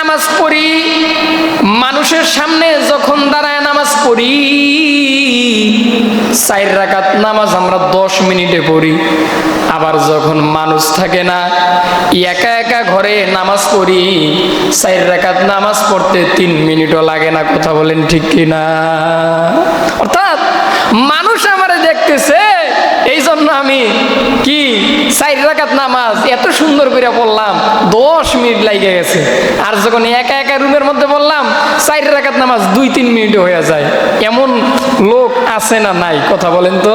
নামাজ পড়ি, মানুষের সামনে যখন দাঁড়ায় নামাজ পড়ি, 4 রাকাত নামাজ আমরা 10 মিনিটে পড়ি। আবার যখন মানুষ থাকে না, একা একা ঘরে নামাজ পড়ি, 4 রাকাত নামাজ পড়তে 3 মিনিটও লাগে না। কথা বলেন ঠিক কিনা? অর্থাৎ মানুষ আমারে দেখতেছে, এই জন্য আমি কি 4 রাকাত নামাজ এত সুন্দর করে পড়লাম, 10 মিনিট লাগে গেছে। আর যখন একা একা রুমের মধ্যে বললাম 4 রাকাত নামাজ 2-3 মিনিটে হয়ে যায়। এমন লোক আছে না নাই? কথা বলেন তো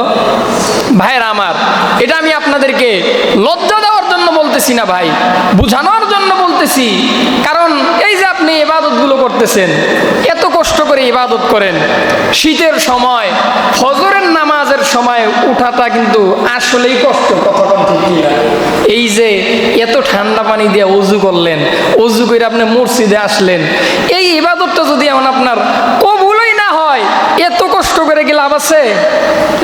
ভাইরা আমার। এটা আমি আপনাদেরকে লজ্জা দেওয়ার জন্য বলতেছি না ভাই, বুঝানোর জন্য বলতেছি। কারণ এই যে আপনি ইবাদতগুলো করতেছেন, এত কষ্ট করে ইবাদত করেন, শীতের সময় ফজরের নামাজের সময় উঠাটা কিন্তু আসলেই কষ্ট। কথা ঠিক কিনা? এই যে এত ঠান্ডা পানি দিয়ে ওযু করলেন, ওযু করে আপনি মসজিদে আসলেন, এই ইবাদতটা যদি এমন আপনার কবুলই না হয়, এত কষ্ট করে কি লাভ আছে?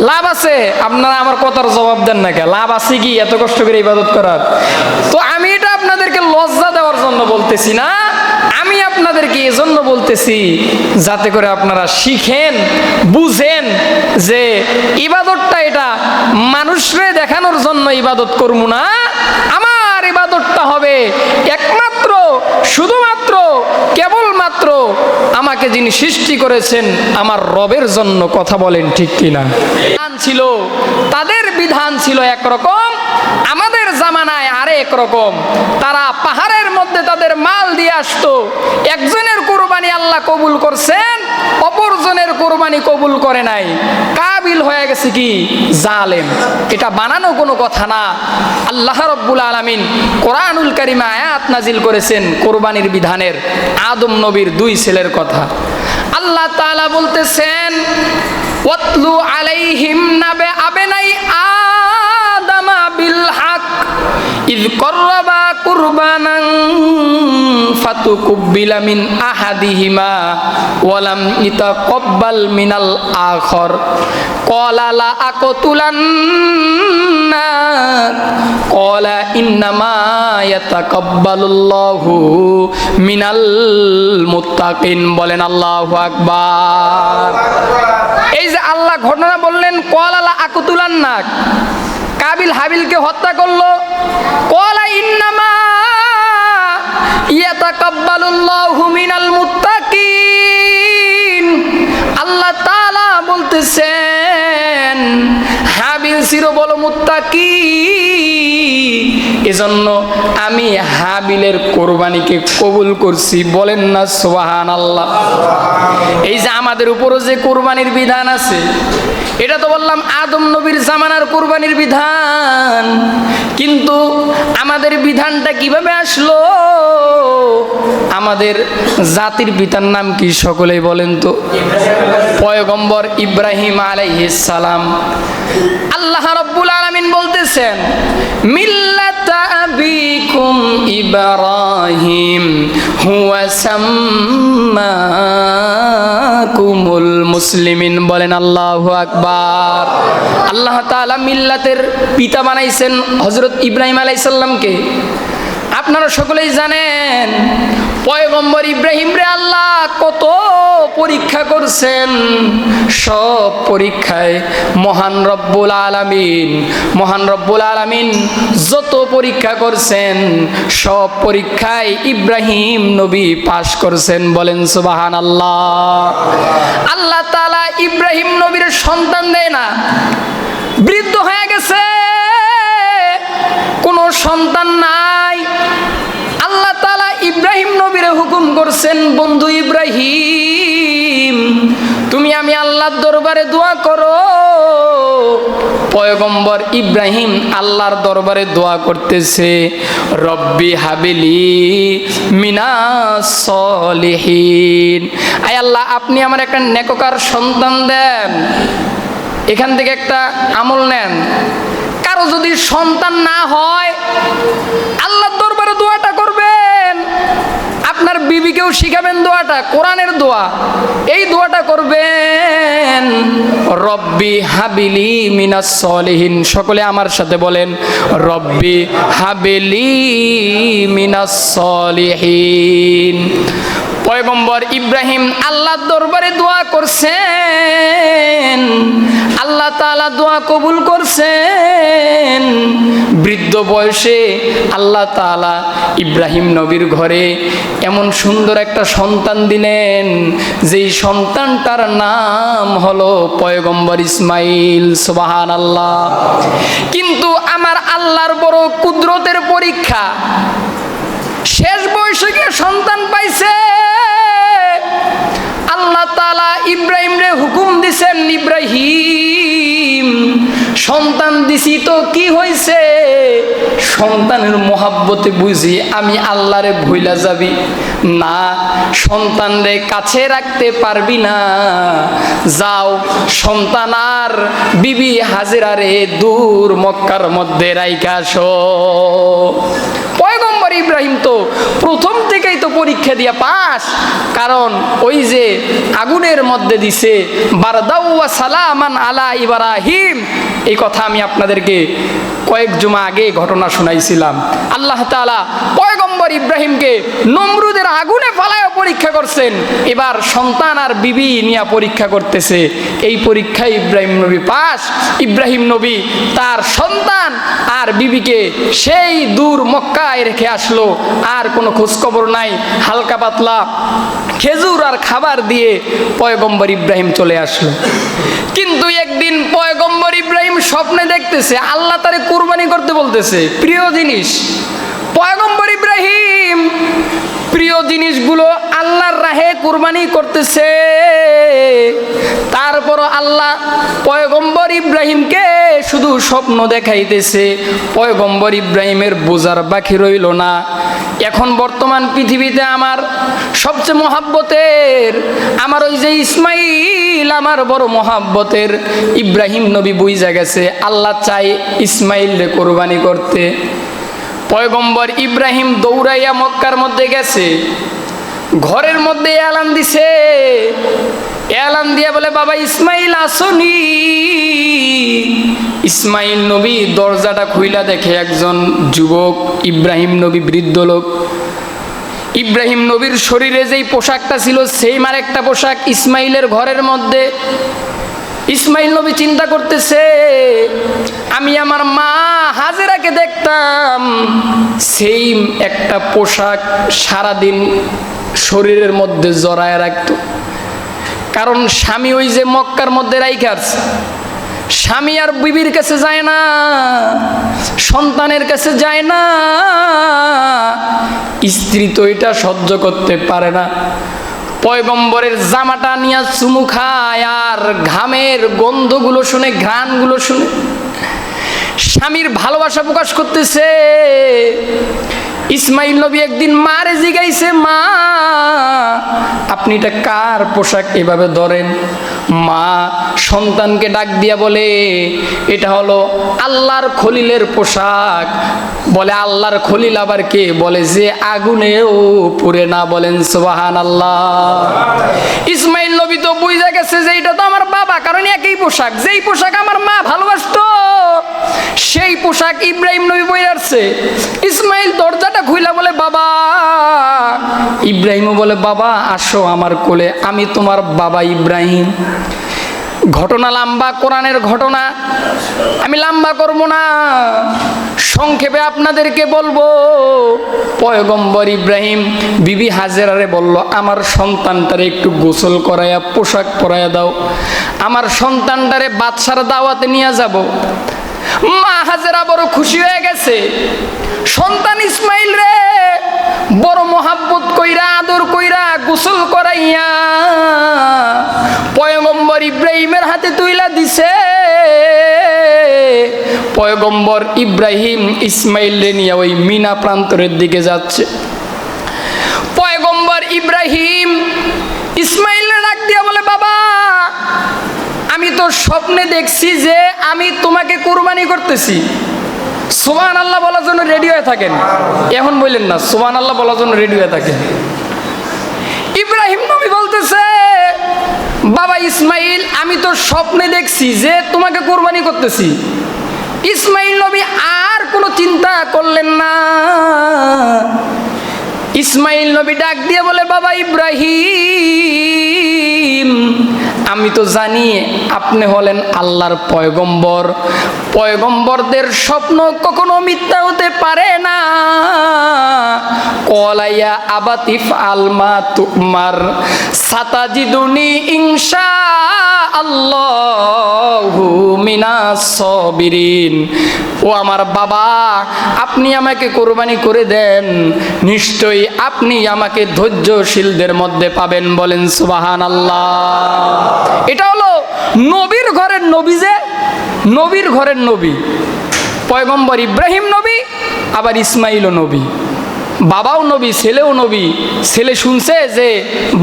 লাভ আছে? আপনারা আমার কথার জবাব দেন না কে? লাভ আছে কি এত কষ্ট করে ইবাদত করার? তো আমি এটা আপনাদেরকে লজ্জা দেওয়ার জন্য বলতেছি না, আমি আপনাদেরকে এজন্য বলতেছি যাতে করে আপনারা শিখেন, বুঝেন যে ইবাদতটা এটা মানুষরে দেখানোর জন্য ইবাদত করবো না। আমার ইবাদতটা হবে একমাত্র, শুধুমাত্র, কেবলমাত্র আমাকে যিনি সৃষ্টি করেছেন আমার রবের জন্য। কথা বলেন ঠিক কিনা? বিধান ছিল, তাদের বিধান ছিল একরকম, আমাদের জামানায় আরেক রকম। তারা পাহাড়ের মধ্যে তাদের মাল দিয়ে আসতো। একজনের কুরবানি আল্লাহ কবুল করছেন, অপরজনের কুরবানি কবুল করে নাই। কাবিল হয়ে গেছে কি জালেম। এটা বানানো কোনো কথা না। আল্লাহ রাব্বুল আলামিন কোরআনুল কারীমে আয়াত নাজিল করেছেন কুরবানির বিধানের, আদম নবীর 2 ছেলের কথা। আল্লাহ তাআলা বলতেছেন, ওয়াতলু আলাইহিম নাবে আবেনাই আদামা বিল হক ইয কররাবা কুরবানান ফাতুকুব্বিলা মিন আহাদিহিমা ওয়া লাম ইতাকাব্বাল মিনাল আখর ক্বালা লা আকতুলান্না ক্বালা ইন্নামা ইয়াতাকাব্বালুল্লাহু মিনাল মুত্তাকিন। বলেন আল্লাহু আকবার। এই যে আল্লাহ ঘটনা বললেন, ক্বালা লা আকতুলান্না, কাবিল হাবিলকে হত্যা করলো। ক্বালা ইন্নামা ইয়াতাকাব্বালুল্লাহু মিনাল মুত্তাকিন। আল্লাহ তাআলা বলতেছেন হাবিল ছিল বলো মুত্তাকি, এজন্য আমি হাবিলের কোরবানিকে কবুল করছি। বলেন না সুবহানাল্লাহ। এই যে আমাদের উপরও যে কোরবানির বিধান আছে, এটা তো বললাম আদম নবীর জামানার কোরবানির বিধান, কিন্তু আমাদের বিধানটা কিভাবে আসলো? আমাদের জাতির পিতার নাম কি সকলেই বলেন তো? পয়গম্বর ইব্রাহিম আলাইহিস সালাম। আল্লাহ রাব্বুল আলামিন বলতেছেন, মিল্লাতা আবিকুম ইব্রাহিম হুয়া সাম্মাকুমুল মুসলিমিন। বলেন আল্লাহু আকবার। আল্লাহ তাআলা মিল্লাতের পিতা বানাইছেন হযরত ইব্রাহিম আলাইহিস সালামকে। আপনারা সকলেই জানেন পয়গম্বর ইব্রাহিম রে আল্লাহ কত পরীক্ষা করছেন। সব পরীক্ষায় মহান রব্বুল আলামিন যত পরীক্ষা করছেন, সব পরীক্ষায় ইব্রাহিম নবী পাশ করছেন। বলেন সুবহানাল্লাহ। আল্লাহ তাআলা ইব্রাহিম নবীর সন্তান দেয় না, বৃদ্ধ হয়ে গেছে, কোনো সন্তান নাই। আল্লাহ তাআলা ইব্রাহিম নবীর হুকুম করছেন, বন্ধু ইব্রাহিম তুমি আমি আল্লাহর দরবারে দোয়া করো। পয়গম্বর ইব্রাহিম আল্লাহর দরবারে দোয়া করতেছে, রব্বি হাবিলি মিনাস সলিহিন। আয় আল্লাহ আপনি আমার একটা নেককার সন্তান দেন। এখান থেকে একটা আমল নেন, কারো যদি সন্তান না হয় আল্লাহর দরবারে দোয়াটা করবেন। আপনার বিবিকেও শিখাবেন দোয়াটা, কোরআনের দোয়া। এই দোয়াটা করবেন, করতেছেন, রব্বি হাবিলি মিনাস সলিহিন। সকলে আমার সাথে বলেন, রব্বি হাবিলি মিনাস সলিহিন। পয়গম্বর ইব্রাহিম আল্লাহর দরবারে দোয়া করছেন, আল্লাহ তাআলা দোয়া কবুল করছেন। বৃদ্ধ বয়সে আল্লাহ তাআলা ইব্রাহিম নবীর ঘরে এমন সুন্দর একটা সন্তান দিলেন, যেই সন্তানটার নাম হলো পয়গম্বর ইসমাইল। সুবহানাল্লাহ। কিন্তু আমার আল্লাহর বড় কুদরতের পরীক্ষা, শেষ বয়সে গিয়ে সন্তান পাইছে। আল্লাহ তাআলা ইব্রাহিম রে হুকুম দিছেন, ইব্রাহিম সন্তান দিছি তো কি হয়েছে, সন্তানের মোহাব্বতে বুঝি আমি আল্লাহরে ভুইলা যাবি না, সন্তান রে কাছে রাখতে পারবি না, যাও সন্তান আর বিবি হাজেরারে দূর মক্কার মধ্যে রাইখা আসো। পয়গম্বর ইব্রাহিম তো প্রথম থেকেই তো পরীক্ষা দিয়া পাস, কারণ ওই যে আগুনের মধ্যে দিছে বারদাউ ওয়া সালামান আলা ইব্রাহিম। এই কথা আমি আপনাদেরকে কয়েক জুমা আগে ঘটনা শোনাইছিলাম। আল্লাহ তাআলা পয়গম্বর ইব্রাহিমকে নমরুদের আগুনে ফালায় পরীক্ষা করছেন, এবার সন্তান আর বিবি নিয়ে পরীক্ষা করতেছে। এই পরীক্ষায় ইব্রাহিম নবী পাস। ইব্রাহিম নবী তার সন্তান আর বিবিকে সেই দূর মক্কায় রেখে আসলো, আর কোনো খোঁজখবর নাই। হালকা পাতলা খেজুর আর খাবার দিয়ে পয়গম্বর ইব্রাহিম চলে আসলো। কিন্তু একদিন পয়গম্বর ইব্রাহিম স্বপ্নে দেখতেছে আল্লাহ তারে কুরবানি করতে বলতেছে, প্রিয় জিনিস। পয়গম্বর ইব্রাহিম প্রিয় জিনিসগুলো আল্লাহর রাহে কুরবানি করতেছে। তারপর আল্লাহ পয়গম্বর ইব্রাহিমকে শুধু স্বপ্ন দেখাইতেছে। পয়গম্বর ইব্রাহিমের বোঝার বাকি রইল না। এখন বর্তমান পৃথিবীতে আমার সবচেয়ে মহাব্বতের, আমার ওই যে ইসমাইল আমার বড় মহাব্বতের, ইব্রাহিম নবী বুঝা গেছে আল্লাহ চাই ইসমাইলরে কোরবানি করতে। পয়গম্বর ইব্রাহিম দৌড়াইয়া মক্কার মধ্যে গেছে, ঘরের মধ্যে এলান দিছে। এলান দিয়া বলে, বাবা ইসমাইল আসনি। ইসমাইল নবী দরজাটা খুইলা দেখে একজন যুবক, ইব্রাহিম নবী বৃদ্ধ লোক। ইব্রাহিম নবীর শরীরে যেই পোশাকটা ছিল সেম আর একটা পোশাক ইসমাইলের ঘরের মধ্যে। ইসমাইল নবী চিন্তা করতেছে, আমি আমার মা হাজেরাকে দেখতাম সেম একটা পোশাক সারাদিন শরীরের মধ্যে জড়ায় রাখতো, কারণ স্বামী ওই যে মক্কার মধ্যে রাইখা আছে। স্বামী আর বিবির কাছে যায় না, সন্তানের কাছে যায় না, স্ত্রী তো এটা সহ্য করতে পারে না। পয়গম্বরের জামাটা নিয়ে চুমু খায়, আর ঘামের গন্ধগুলো শুনে, ঘ্রাণগুলো শুনে স্বামীর ভালোবাসা প্রকাশ করতেছে। ইসমাইল নবী একদিন মারে জিগাইছে, মা আপনি এটা কার পোশাক এভাবে ধরেন? মা সন্তানকে ডাক দিয়া বলে, এটা হলো আল্লাহর খলিলের পোশাক। বলে, আল্লাহর খলিল আবার কে? বলে, যে আগুনেও পুড়ে না। বলেন সুবহানাল্লাহ। ইসমাইল নবী তো বুঝা গেছে যে এটা তো আমার বাবা, কারণ একই পোশাক, যেই পোশাক আমার মা ভালোবাসতো সেই পোশাক ইব্রাহিম নবী পরে আসছে। ইসমাইল দরজাটা খুইলা বলে, বাবা। ইব্রাহিমও বলে, বাবা আসো আমার কোলে, আমি তোমার বাবা ইব্রাহিম। ঘটনা লম্বা, কোরআনের ঘটনা, আমি লম্বা করব না, সংক্ষেপে আপনাদেরকে বলবো। পয়গম্বর ইব্রাহিম বিবি হাজেরারে বলল, আমার সন্তানটারে একটু গোসল করাইয়া পোশাক পরাইয়া দাও, আমার সন্তানটারে বাদশার দাওয়াতে নিয়ে যাব। মা হাজেরা বড় খুশি হয়ে গেছে, সন্তান ইসমাইল রে বড় মোহাব্বত কইরা, আদর কইরা, গোসল করাইয়া পয়গম্বর ইব্রাহিমের হাতে তুইলা দিছে। পয়গম্বর ইব্রাহিম ইসমাইল রে নিয়ে ওই মিনা প্রান্তরের দিকে যাচ্ছে। পয়গম্বর ইব্রাহিম ইসমাইল ডাক দিয়া বলে, বাবা আমি তো স্বপ্নে দেখছি যে আমি তোমাকে কুরবানি করতেছি। সুবহানাল্লাহ বলার জন্য রেডি হয়ে থাকেন, এখন বললেন না, সুবহানাল্লাহ বলার জন্য রেডি হয়ে থাকেন। ইব্রাহিম নবী বলতেছে, বাবা ইসমাইল, আমি তো স্বপ্নে দেখছি যে তোমাকে কোরবানি করতেছি। ইসমাইল নবী আর কোনো চিন্তা করলেন না। ইসমাইল নবী ডাক দিয়ে বলে, বাবা ইব্রাহিম, আমি তো জানি আপনি হলেন আল্লাহর পয়গম্বর। পয়গম্বরদের স্বপ্ন কখনো মিথ্যা হতে পারে না। কলাইয়া আবাতিফ আলমা তুমার সাতাজিদুনি ইনশা আল্লাহু মিনাস সাবিরিন। ও আমার বাবা, আপনি আমাকে কোরবানি করে দেন, নিশ্চয়ই আপনি আমাকে ধৈর্যশীলদের মধ্যে পাবেন। বলেন সুবহানাল্লাহ। এটা হলো নবীর ঘরের নবী, যে নবীর ঘরের নবী পয়গম্বর ইব্রাহিম নবী, আবার ইসমাইলও নবী, বাবাও নবী, ছেলেও নবী। ছেলে শুনছে যে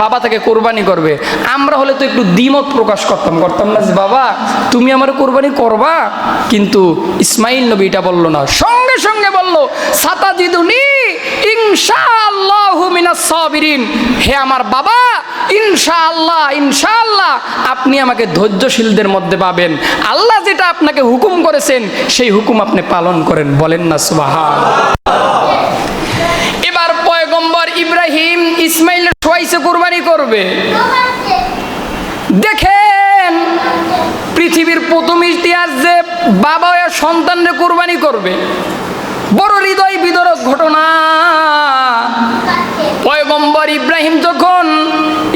বাবা তাকে কোরবানি করবে। আমরা হলে তো একটু দ্বিমত প্রকাশ করতাম না যে বাবা তুমি আমার কোরবানি করবা, কিন্তু ইসমাইল নবী এটা বললো না, সঙ্গে সঙ্গে বললো সাতাজিদুনি ইনশাআল্লাহু মিনাস সাবিরিন। হে আমার বাবা, ইনশাআল্লাহ ইনশাআল্লাহ আপনি আমাকে ধৈর্যশীলদের মধ্যে পাবেন। আল্লাহ যেটা আপনাকে হুকুম করেছেন সেই হুকুম আপনি পালন করেন। বলেন না সুবহানাল্লাহ। এবার পয়গম্বর ইব্রাহিম ইসমাইলের ছোঁয়াইছে কোরবানি করবে। দেখেন পৃথিবীর প্রথম ইতিহাস যে বাবা সন্তানরে কোরবানি করবে, বড় হৃদয় বিদারক ঘটনা। পয়গম্বর ইব্রাহিম যখন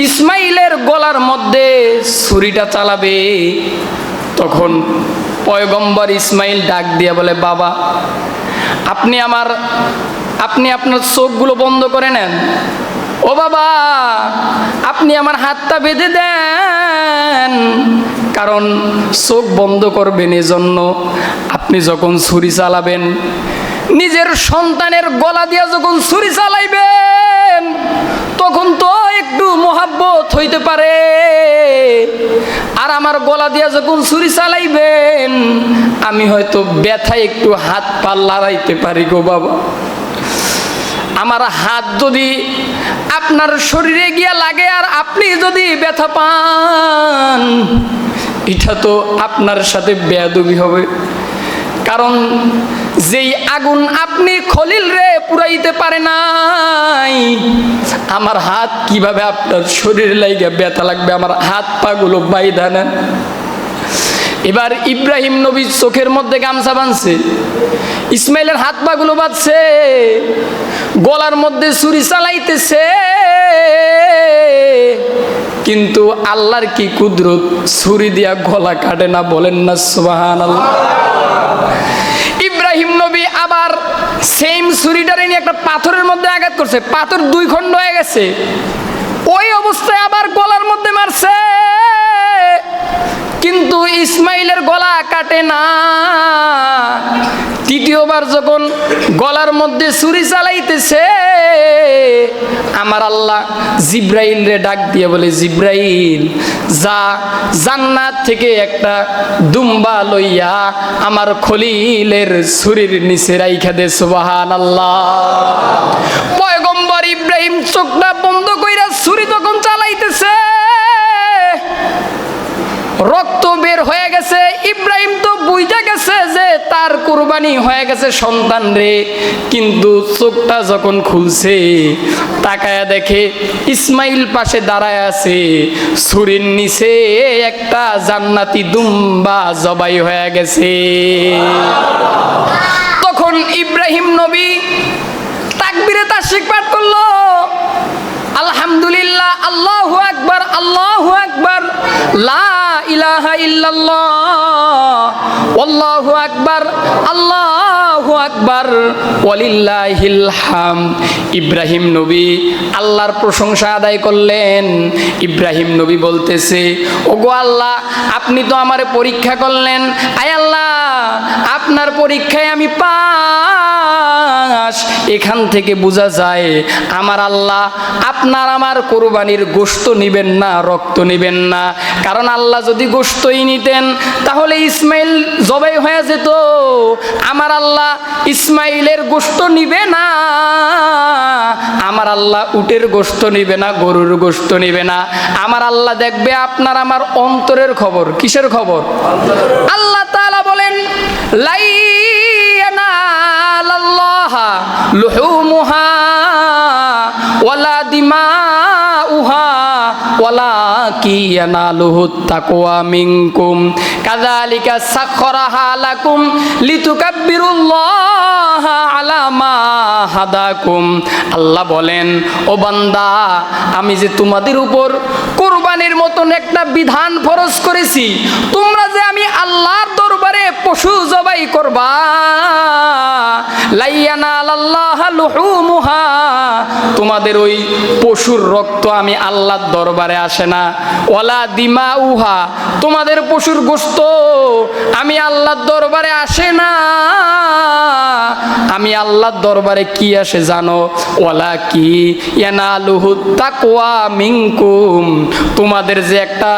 ইসমাইলের গলার মধ্যে ছুরিটা চালাবে, তখন পয়গম্বর ইসমাইল ডাক দিয়ে বলে, বাবা আপনি আপনার চোখগুলো বন্ধ করে নেন। ও বাবা, আপনি আমার হাতটা বেঁধে দেন, কারণ চোখ বন্ধ করবেন এজন্য আপনি যখন ছুরি চালাবেন, নিজের সন্তানের গলা দিয়া যখন ছুরি চালাইবেন, তখন তো একটু মোহাব্বত হইতে পারে, আর আমার গলা দিয়া যখন ছুরি চালাইবেন আমি হয়তো ব্যথায় একটু হাত পা লড়াইতে পারি গো বাবা। আমার হাত যদি আপনার শরীরে গিয়া লাগে আর আপনি যদি ব্যথা পান, এটা তো আপনার সাথে বেয়াদবি হবে। কারণ যেই আগুন আপনি খলিল রে পুরাইতে পারে নাই, আমার হাত কিভাবে আপনার শরীরে লাগে ব্যথা লাগবে? আমার হাত পা গুলো বাইধা নেন। এবার ইব্রাহিম নবী চোখের মধ্যে গামছা বাঁধছে, ইসমাইলের হাত পা গুলো বাঁধছে, গলার মধ্যে ছুরি চালাইতেছে, কিন্তু আল্লাহর কি কুদরত, ছুরি দিয়া গলা কাটে না। বলেন না সুবহানাল্লাহ। ইব্রাহিম নবী আবার সেম ছুরিটারে নিয়ে একটা পাথরের মধ্যে আঘাত করছে, পাথর দুই খণ্ড হয়ে গেছে। ওই অবস্থায় আবার গলার মধ্যে মারছে, কিন্তু ইসমাইলের গলা কাটে না। তৃতীয়বার যখন গলার মধ্যে ছুরি চালাইতেছে, আমার আল্লাহ জিব্রাইল রে ডাক দিয়ে বলে, জিব্রাইল যা জান্নাত থেকে একটা দুম্বা লইয়া আমার খলিলের ছুরির নিচে রাইখা দে। সুবহানাল্লাহ। পয়গম্বর ইব্রাহিম চোখটা বন্ধ কইরা ছুরি তখন চালাইতেছে, রক্ত বের হয়ে গেছে। ইব্রাহিম তো বুঝে গেছে যে তার কুরবানি হয়ে গেছে সন্তান রে, কিন্তু চোখটা যখন খুলছে তাকায়া দেখে ইসমাইল পাশে দাঁড়ায় আছে, ছুরির নিচে একটা জান্নাতি দুম্বা জবাই হয়ে গেছে। তখন ইব্রাহিম নবী তাকবীরে তাশরিক পাঠ করলো, আলহামদুলিল্লাহ, আল্লাহু আকবার, আল্লাহু আকবার, লা ইলাহা ইল্লাল্লাহ, আল্লাহু আকবার, আল্লাহু আকবার, ওয়ালিল্লাহিল হামদ। ইব্রাহিম নবী আল্লাহর প্রশংসা আদায় করলেন। ইব্রাহিম নবী বলতেছে, ওগো আল্লাহ, আপনি তো আমারে পরীক্ষা করলেন। আয় আল্লাহ, আপনার পরীক্ষায় আমি পাস। এখান থেকে বোঝা যায় আমার আল্লাহ আপনার আমার কোরবানির গোশত নিবেন না, রক্ত নিবেন না। কারণ আল্লাহ যদি গোশতই নিতেন তাহলে ইসমাইল জবাই হয়ে যেত। আমার আল্লাহ ইসমাইলের গোশত নিবে না, আমার আল্লাহ উটের গোশত নিবে না, গরুর গোশত নিবে না। আমার আল্লাহ দেখবে আপনার আমার অন্তরের খবর। কিসের খবর? আল্লাহ তাআলা বলেন লা ইয়ানালাল্লাহা লুহুমুহা ওয়ালা দিমাউহা ওয়ালাকিন ইয়ানালুহুত তাকওয়া মিনকুম কাযালিকা সাখখারাহা লাকুম লিতুকাব্বিরুল্লাহা আলা মা হাদাকুম। আল্লাহ বলেন, ও বান্দা, আমি যে তোমাদের উপর কুরবানির মতন একটা বিধান ফরজ করেছি, তোমরা যে আমি আল্লাহর দরবারে পশু জবাই করবা, লা ইয়ানালাল্লাহা লুহুমুহা, তোমাদের ওই পশুর রক্ত আমি আল্লাহর দরবারে আসে না। ওয়ালা দিমাউহা, তোমাদের পশুর গোশত আমি আল্লাহর দরবারে আসে না। আমি আল্লাহর দরবারে কি আসে জানো? ওয়ালাকিন ইয়ানালুহুত তাকওয়া মিনকুম, তোমাদের যে একটা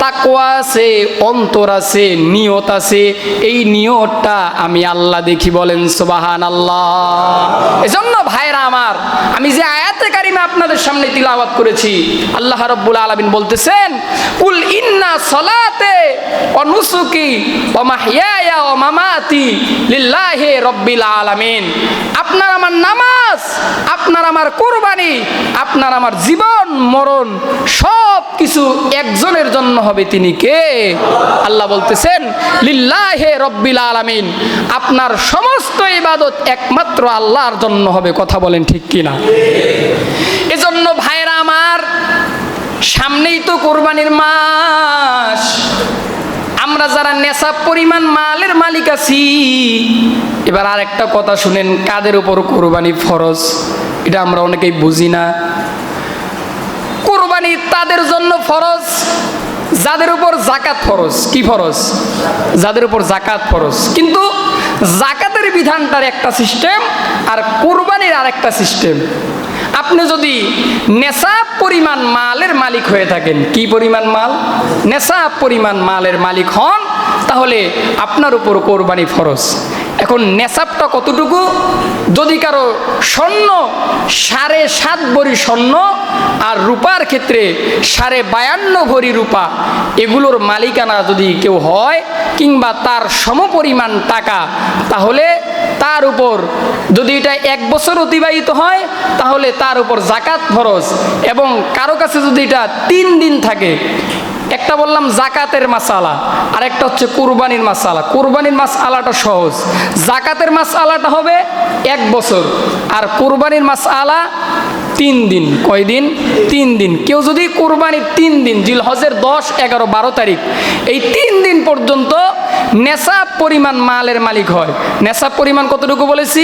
তাকওয়া আছে, অন্তর আছে, নিয়ত আছে, এই নিয়তটা আমি আল্লাহ দেখি। বলেন সুবহানাল্লাহ। এজন্য ভাইরা আমার, আমি যে আয়াতে কারিমা আপনাদের সামনে তিলাওয়াত করেছি, আল্লাহ রাব্বুল আলামিন বলতেছেন, কুল ইন্না সলাতে ওয়া নুসুকি ওয়া মাহইয়ায়া ওয়া মামাতি লিল্লাহি রাব্বিল আলামিন। আপনার আমার নামাজ, আপনার আমার কুরবানি, আপনার আমার জীবন মরণ সব কিছু একজনের জন্য হবে। তিনি কে? আল্লাহ বলতেছেন লিল্লাহি রাব্বিল আলামিন, আপনার সমস্ত ইবাদত একমাত্র আল্লাহর জন্য হবে। কথা বলেন ঠিক কিনা? এজন্য ভাইরা আমার, সামনেই তো কোরবানির মাস। আমরা যারা নেশাব পরিমাণ মালের মালিক আছি, এবার আর একটা কথা শুনেন, কাদের উপর কোরবানি ফরজ এটা আমরা অনেকেই বুঝি না। কোরবানি তাদের জন্য ফরজ যাদের উপর যাকাত ফরজ। কি ফরজ? যাদের উপর যাকাত ফরজ। কিন্তু যাকাতের বিধানটার একটা সিস্টেম আর কোরবানির আর একটা সিস্টেম। আপনি যদি নেশাব পরিমাণ মালের মালিক হয়ে থাকেন, কি পরিমাণ মাল? নেশাব পরিমাণ মালের মালিক হন, তাহলে আপনার উপর কোরবানি ফরজ। এখন নেশাবটা কতটুকু? যদি কারো স্বর্ণ 7.5 ভরি স্বর্ণ আর রূপার ক্ষেত্রে 52.5 ভরি রূপা, এগুলোর মালিকানা যদি কেউ হয়, কিংবা তার সমপরিমাণ টাকা, তাহলে তার উপর যদি এটা 1 বছর অতিবাহিত হয়, তাহলে তার উপর যাকাত ফরজ। এবং কারো কাছে যদি এটা 3 দিন থাকে, একটা বললাম যাকাতের মাসালা, আর একটা হচ্ছে কুরবানির মাসালা। কুরবানির মাসালাটা সহজ, যাকাতের মাসালাটা হবে 1 বছর, আর কুরবানির মাসালা 3 দিন। কয় দিন? 3 দিন। কেউ যদি কুরবানির 3 দিন, জিলহজের 10, 11, 12 তারিখ, এই 3 দিন পর্যন্ত নেশাব পরিমাণ মালের মালিক হয়। নেশাব পরিমাণ কতটুকু বলেছি?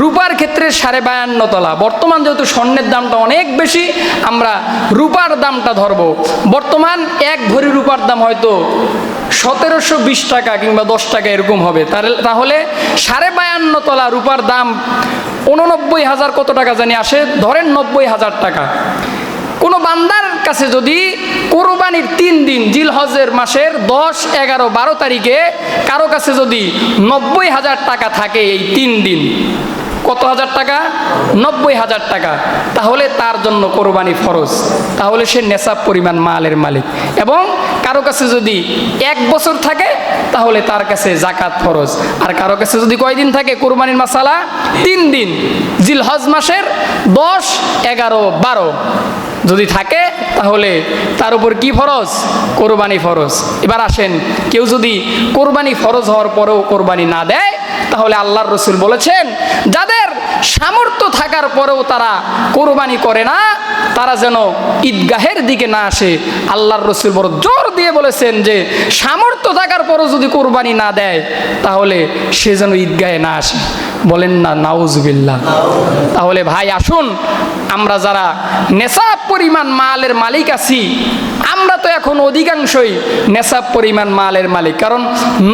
রূপার ক্ষেত্রে 52.5 তোলা। বর্তমান যেহেতু স্বর্ণের দামটা অনেক বেশি, আমরা রূপার দামটা ধরবো। বর্তমান 1 ভরি রূপার দাম হয়তো 1720 টাকা কিংবা 10 টাকা এরকম হবে। তাহলে 52.5 তোলা রূপার দাম 89,000 কত টাকা জানি আসে, ধরেন 90,000 টাকা। কোনো বান্দার কাছে যদি কোরবানির 3 দিন, জিলহজের মাসের 10, 11, 12 তারিখে কারো কাছে যদি 90,000 টাকা থাকে, এই 3 দিন কত হাজার টাকা? 90,000 টাকা। তাহলে তার জন্য কোরবানি ফরজ, তাহলে সে নেশাব পরিমাণ মালের মালিক। এবং কারো কাছে যদি 1 বছর থাকে, তাহলে তার কাছে যাকাত ফরজ। আর কারো কাছে যদি কয়দিন থাকে কোরবানির মাসালা? 3 দিন, জিলহজ মাসের 10, 11, 12 যদি থাকে, তাহলে তার উপর কি ফরজ? কোরবানি ফরজ। এবার আসেন, কেউ যদি কোরবানি ফরজ হওয়ার পরেও কোরবানি না দেয়, তাহলে আল্লাহর রসুল বলেছেন, যাদের সামর্থ্য থাকার পরেও তারা কোরবানি করে না, তারা যেন ঈদগাহের দিকে না আসে। আল্লাহর রসুল বড় জোর দিয়ে বলেছেন যে সামর্থ্য থাকার পরও যদি কোরবানি না দেয় তাহলে সে যেন ঈদগাহে না আসে। বলেন না নাউজুবিল্লাহ। তাহলে ভাই আসুন, আমরা যারা নেশাব পরিমাণ মালের মালিক আছি, আমরা তো এখন অধিকাংশই নেশাব পরিমাণ মালের মালিক। কারণ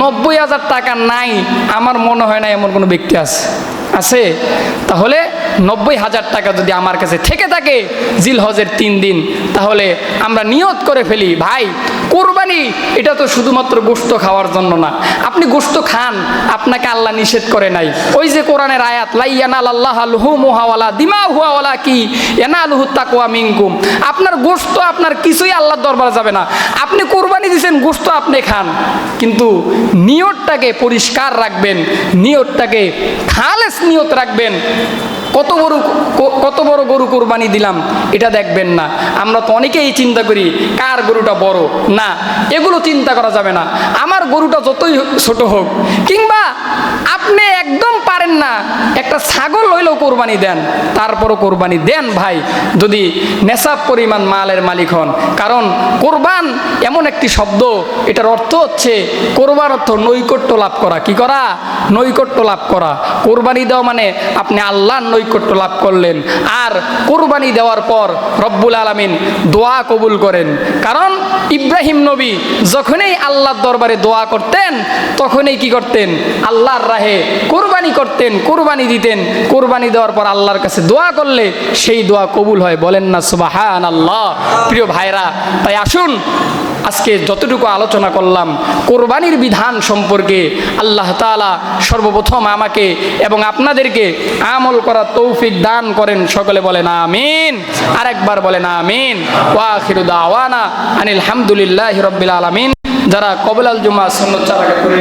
90,000 টাকা নাই আমার মনে হয় না এমন কোনো ব্যক্তি আছে। তাহলে 90,000 টাকা যদি আমার কাছে থেকে থাকে জিলহজের 3 দিন, তাহলে আমরা নিয়ত করে ফেলি ভাই কোরবানি এটা তো শুধুমাত্র গোশত খাওয়ার জন্য না। আপনি গোশত খান, আপনাকে আল্লাহ নিষেধ করে নাই। ওই যে কোরআনের আয়াত লা ইয়ানালাল্লাহু লুহুমুহা ওয়ালা দিমাউহা ওয়ালা কি ইয়ানালুহু তাকওয়া মিনকুম, আপনার গোশত আপনার কিছুই আল্লাহর দরবারে যাবে না। আপনি কোরবানি দিয়েছেন, গোশত আপনি খান, কিন্তু নিয়তটাকে পরিষ্কার রাখবেন, নিয়তটাকে খালেস নিয়ত রাখবেন। কত বড় গরু কোরবানি দিলাম এটা দেখবেন না। আমরা তো অনেকেই চিন্তা করি কার গরুটা বড়, না এগুলো চিন্তা করা যাবে না। আমার গরুটা যতই ছোট হোক, কিংবা আপনি একদম পারেন না একটা ছাগল হইলেও কোরবানি দেন, তারপরও কোরবানি দেন ভাই যদি নেশাব পরিমাণ মালের মালিক হন। কারণ কোরবান এমন একটি শব্দ, এটার অর্থ হচ্ছে, কোরবান অর্থ নৈকট্য লাভ করা। কি করা? নৈকট্য লাভ করা। কোরবানি দেওয়া মানে আপনি আল্লাহর নৈকট্য লাভ করলেন। আর কোরবানি দেওয়ার পর রব্বুল আলামিন দোয়া কবুল করেন। কারণ ইব্রাহিম নবী যখনই আল্লাহর দরবারে দোয়া করতেন, তখনই কি করতেন? আল্লাহর রাহে কোরবানি করতেন, কোরবানি দিতেন। কোরবানি দেওয়ার পর আল্লাহর কাছে দোয়া করলে সেই দোয়া কবুল হয়। বলেন না সুবহানাল্লাহ। প্রিয় ভাইরা, তাই আসুন আজকে যতটুকু আলোচনা করলাম কোরবানির বিধান সম্পর্কে, আল্লাহ তাআলা সর্বপ্রথম আমাকে এবং আপনাদেরকে আমল করার তৌফিক দান করেন। সকলে বলেন আমিন। আরেকবার বলেন আমিন। ওয়া আখিরু দাওয়ানা আনিল হামদুলিল্লাহি রাব্বিল আলামিন। যারা কবুল আল জুমা সুন্নাত চালাকে করে